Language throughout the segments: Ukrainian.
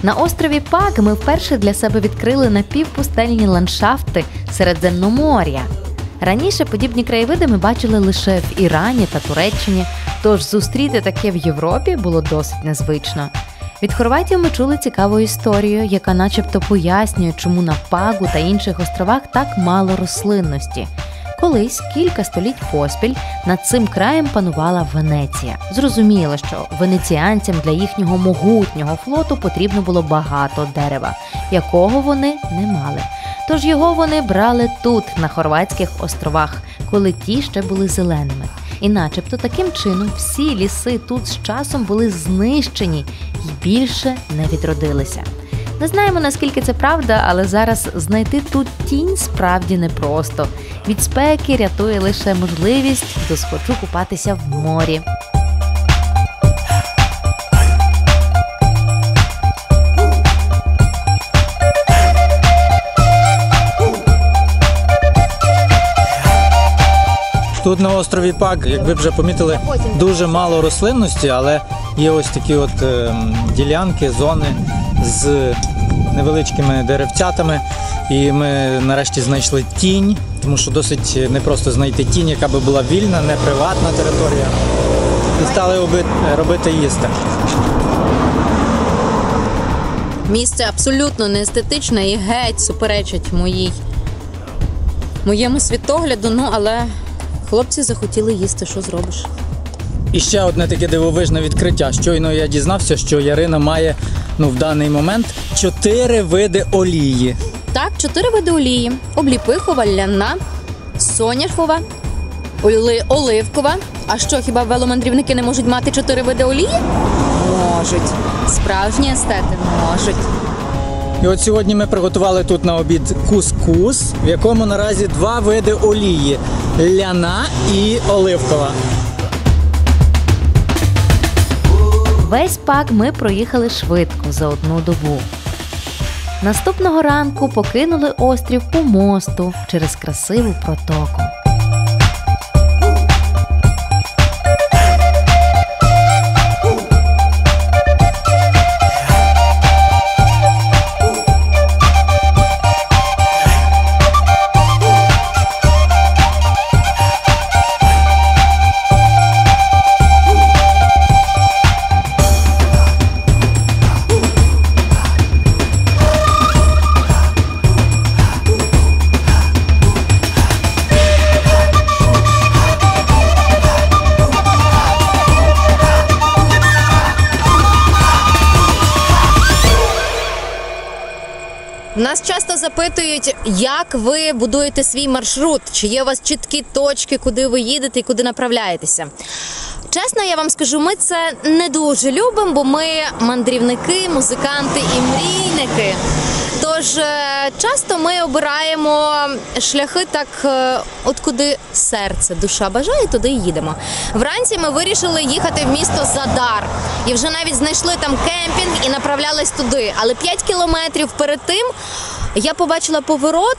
На острові Паг ми вперше для себе відкрили напівпустельні ландшафти Середземномор'я. Раніше подібні краєвиди ми бачили лише в Ірані та Туреччині, тож зустріти таке в Європі було досить незвично. Від хорватів ми чули цікаву історію, яка начебто пояснює, чому на Пагу та інших островах так мало рослинності. Колись, кілька століть поспіль, над цим краєм панувала Венеція. Зрозуміло, що венеціанцям для їхнього могутнього флоту потрібно було багато дерева, якого вони не мали. Тож його вони брали тут, на Хорватських островах, коли ті ще були зеленими. І начебто таким чином всі ліси тут з часом були знищені і більше не відродилися. Не знаємо, наскільки це правда, але зараз знайти тут тінь справді непросто. Від спеки рятує лише можливість досхочу купатися в морі. Тут на острові Паг, як ви вже помітили, дуже мало рослинності, але є ось такі от ділянки, зони з невеличкими деревцятами. І ми нарешті знайшли тінь, тому що досить непросто знайти тінь, яка би була вільна, не приватна територія. І стали робити їсти. Місце абсолютно не естетичне і геть суперечить моєму світогляду, але хлопці захотіли їсти, що зробиш. І ще одне таке дивовижне відкриття. Щойно я дізнався, що Ярина має в даний момент 4 види олії. Так, 4 види олії. Обліпихова, ляна, соняшкова, оливкова. А що, хіба веломандрівники не можуть мати 4 види олії? Можуть. Справжні естети можуть. І от сьогодні ми приготували тут на обід кускус, в якому наразі 2 види олії – ляна і оливкова. Весь Паг ми проїхали швидко за одну добу. Наступного ранку покинули острів по мосту через красиву протоку. Нас часто запитують, як ви будуєте свій маршрут, чи є у вас чіткі точки, куди ви їдете і куди направляєтеся. Чесно, я вам скажу, ми це не дуже любимо, бо ми мандрівники, музиканти і мрійники. Тож часто ми обираємо шляхи так, от куди серце, душа бажає, туди і їдемо. Вранці ми вирішили їхати в місто Задар. І вже навіть знайшли там кемпінг і направлялись туди. Але 5 кілометрів перед тим я побачила поворот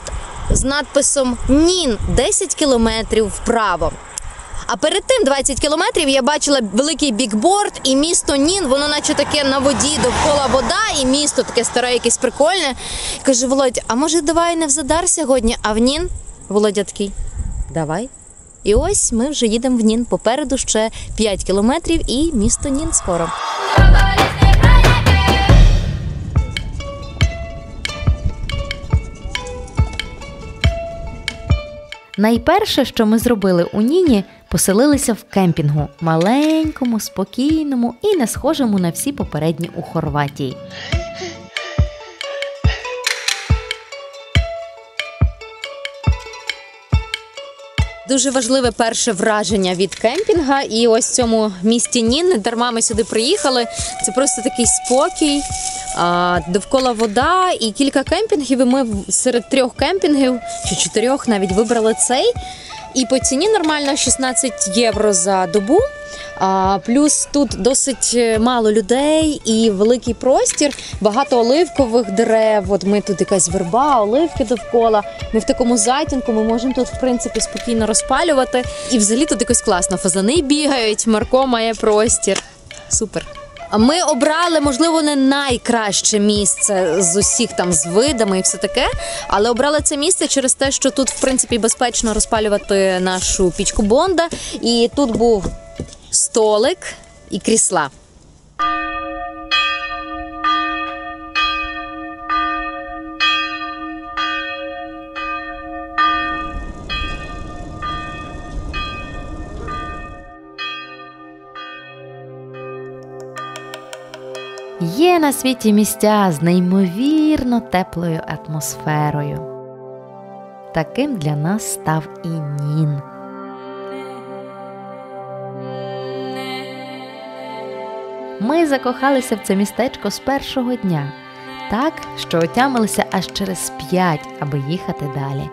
з надписом «Нін, 10 кілометрів вправо». А перед тим 20 кілометрів я бачила великий бікборд і місто Нін, воно наче таке на воді, довкола вода і місто таке старе, якесь прикольне. Каже, Володь, а може давай не в Задар сьогодні, а в Нін? Володя такий, давай. І ось ми вже їдемо в Нін, попереду ще 5 кілометрів і місто Нін скоро. Найперше, що ми зробили у Ніні, поселилися в кемпінгу, маленькому, спокійному і не схожому на всі попередні у Хорватії. Дуже важливе перше враження від кемпінга. І ось в цьому місті Нін, не дарма ми сюди приїхали. Це просто такий спокій, довкола вода і кілька кемпінгів. І ми серед 3 кемпінгів, чи 4 навіть вибрали цей. І по ціні нормально 16 євро за добу. Плюс тут досить мало людей і великий простір, багато оливкових дерев. От ми тут якась верба, оливки довкола. Ми в такому затінку, ми можемо тут, в принципі, спокійно розпалювати. І взагалі тут якось класно. Фазани бігають, Марко має простір. Супер. Ми обрали, можливо, не найкраще місце з усіх там з видами і все таке, але обрали це місце через те, що тут, в принципі, безпечно розпалювати нашу пічку Бонда. І тут був столик і крісла. Є на світі місця з неймовірно теплою атмосферою. Таким для нас став і Нін. Ми закохалися в це містечко з першого дня, так, що отямилися аж через 5, аби їхати далі.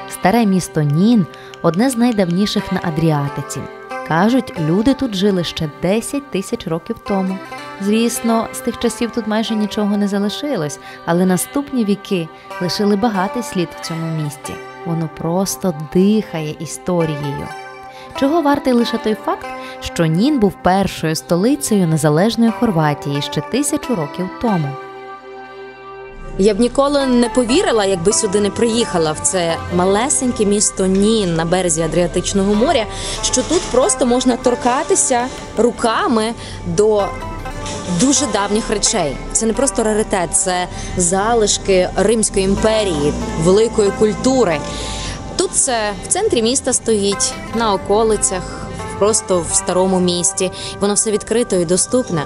Старе місто Нін – одне з найдавніших на Адріатиці. Кажуть, люди тут жили ще 10 тисяч років тому. Звісно, з тих часів тут майже нічого не залишилось, але наступні віки лишили багатий слід в цьому місті. Воно просто дихає історією. Чого вартий лише той факт, що Нін був першою столицею незалежної Хорватії ще 1000 років тому. Я б ніколи не повірила, якби сюди не приїхала, в це малесеньке місто Нін на березі Адріатичного моря, що тут просто можна торкатися руками до дуже давніх речей. Це не просто раритет, це залишки Римської імперії, великої культури. Тут це в центрі міста стоїть, на околицях, просто в старому місті. Воно все відкрито і доступне.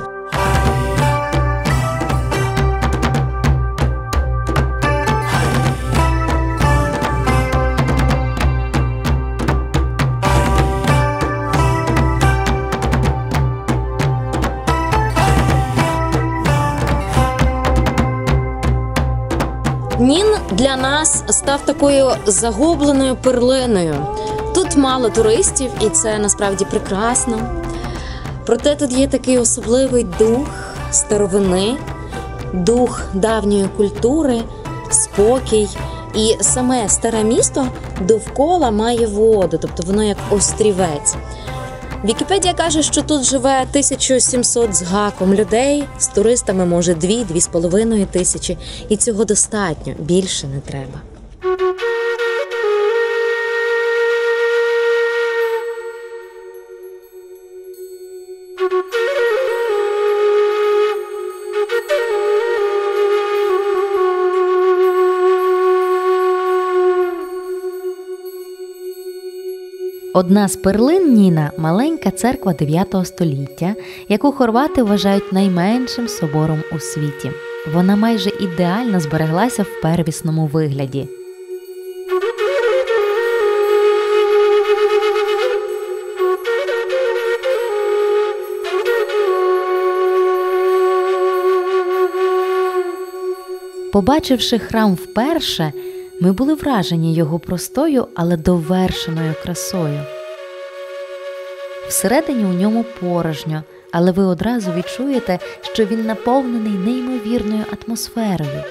Нін для нас став такою загубленою перлиною. Тут мало туристів, і це насправді прекрасно. Проте тут є такий особливий дух старовини, дух давньої культури, спокій. І саме старе місто довкола має воду, тобто воно як острівець. Вікіпедія каже, що тут живе 1700 з гаком людей, з туристами, може, 2-2,5 тисячі. І цього достатньо, більше не треба. Одна з перлин Ніна – маленька церква 9 століття, яку хорвати вважають найменшим собором у світі. Вона майже ідеально збереглася в первісному вигляді. Побачивши храм вперше, ми були вражені його простою, але довершеною красою. Всередині у ньому порожньо, але ви одразу відчуєте, що він наповнений неймовірною атмосферою.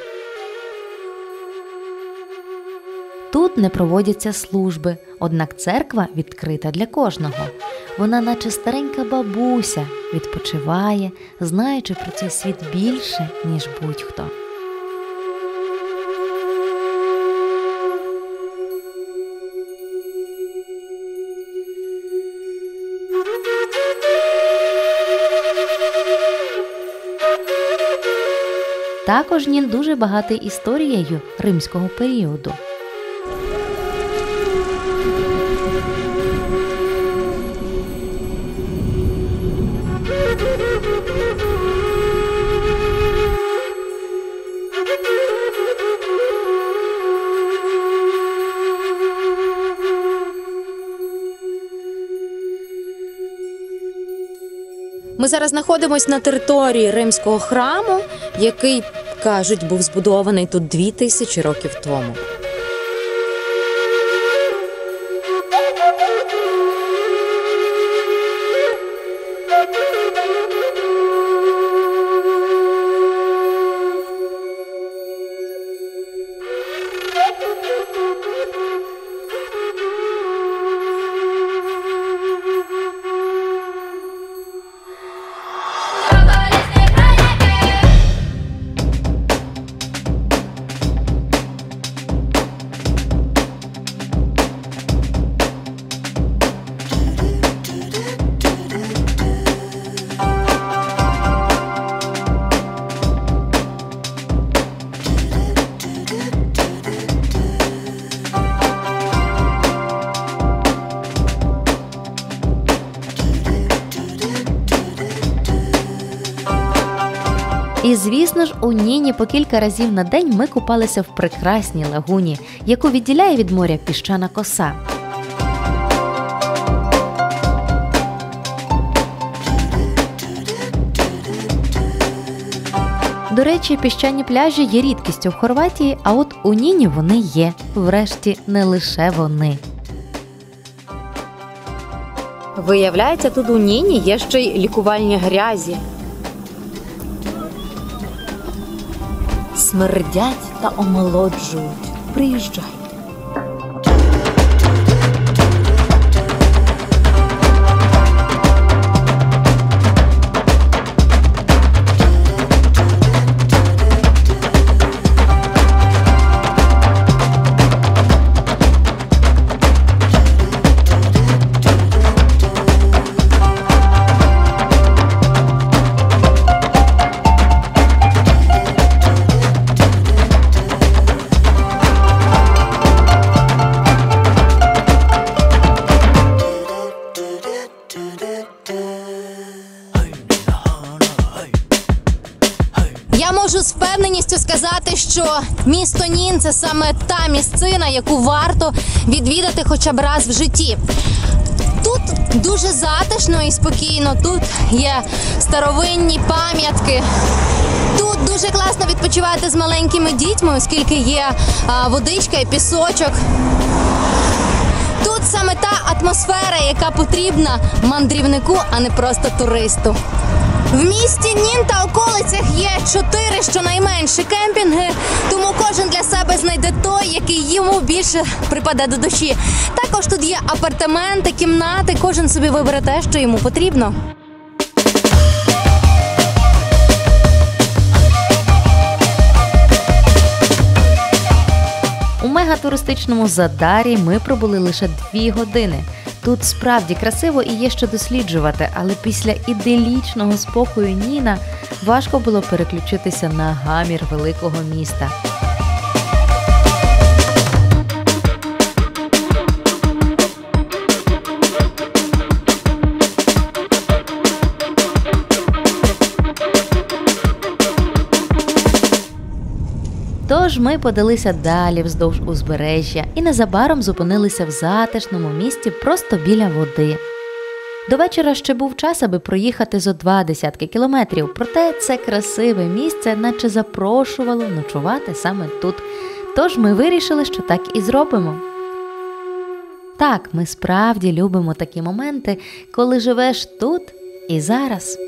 Тут не проводяться служби, однак церква відкрита для кожного. Вона наче старенька бабуся, відпочиває, знаючи про цей світ більше, ніж будь-хто. Також Нін дуже багатий історією римського періоду. Ми зараз знаходимося на території римського храму, який, кажуть, був збудований тут 2000 років тому. І, звісно ж, у Ніні по кілька разів на день ми купалися в прекрасній лагуні, яку відділяє від моря піщана коса. До речі, піщані пляжі є рідкістю в Хорватії, а от у Ніні вони є. Врешті, не лише вони. Виявляється, тут у Ніні є ще й лікувальні грязі. Смердять та омолоджують. Приїжджай. Я можу з впевненістю сказати, що місто Нін – це саме та місцина, яку варто відвідати хоча б раз в житті. Тут дуже затишно і спокійно, тут є старовинні пам'ятки. Тут дуже класно відпочивати з маленькими дітьми, оскільки є водичка і пісочок. Тут саме та атмосфера, яка потрібна мандрівнику, а не просто туристу. В місті Нін та околицях є 4 щонайменше кемпінги, тому кожен для себе знайде той, який йому більше припаде до душі. Також тут є апартаменти, кімнати, кожен собі вибере те, що йому потрібно. У мегатуристичному Задарі ми пробули лише 2 години. Тут справді красиво і є що досліджувати, але після іделічного спокою Ніна важко було переключитися на гамір великого міста. Тож ми подалися далі вздовж узбережжя і незабаром зупинилися в затишному місті просто біля води. До вечора ще був час, аби проїхати зо 20 кілометрів, проте це красиве місце наче запрошувало ночувати саме тут. Тож ми вирішили, що так і зробимо. Так, ми справді любимо такі моменти, коли живеш тут і зараз.